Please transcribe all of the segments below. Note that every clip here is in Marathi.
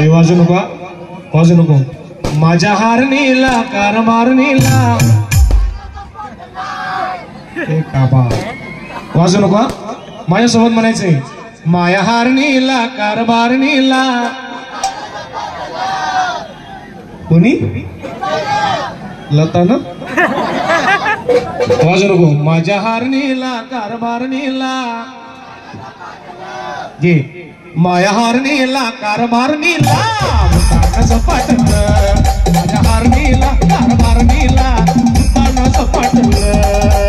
वाजू नको वाजू नको माझ्या हारणीला कार मारणीला काबा वाजू नको माझ्यासोबत म्हणायचंय माया हारणीला कारभारणीला कोणी लता ना वाजू नको माझ्या हारणीला कारभारणीला घे माया हारणीला कारभारणीला सपाटलं माझ्या हारणीला कारभारणीला सपाटलं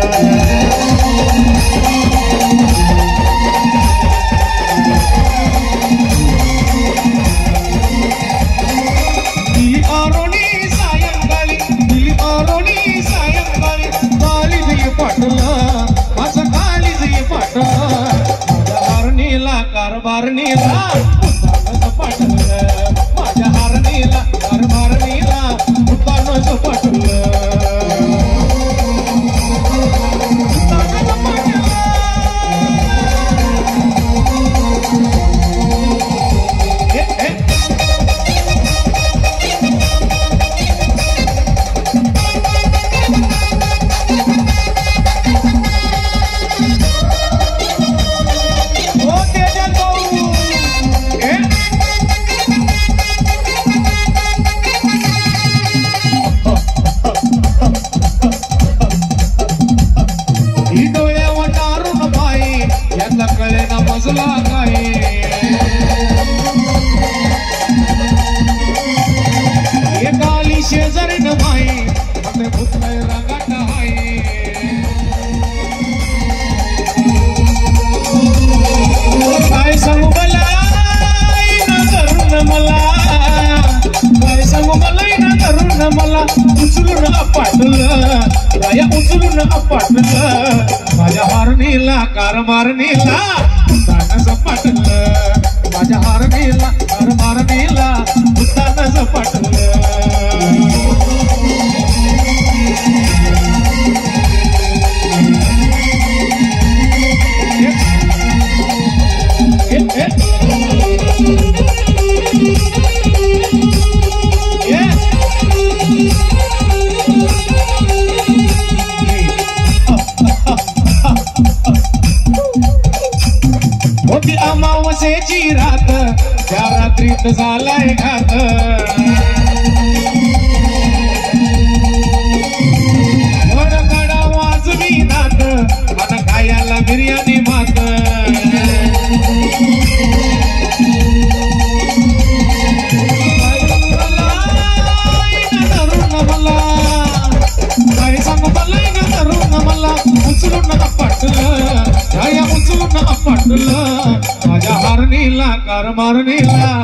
कारभारणीला सपाटलं माझ्या हारणीला कारभारणीला मुतानं सपाटलं मजला काय एकाली शेजारी न माई मते भूतलय रंगाट हाय काय सांगू मला ना करून मला काय सांगू मला ना करून मला उचलून पाटलं राया उचलून पाटलं माझ्या हारणीला कारभारणीला सपाटलं माझ्या हारणीला कारभारणीला मुतानं सपाटलं होती अमावस्येची रात त्या रात्रीत झालाय घात वडकडा वाजवी नात आणि खायला बिर्याणी मात मला काय सांगू मला तरुण मला उचलून पाटलं उचलून पाटलं माझ्या हारणीला कारभारणीला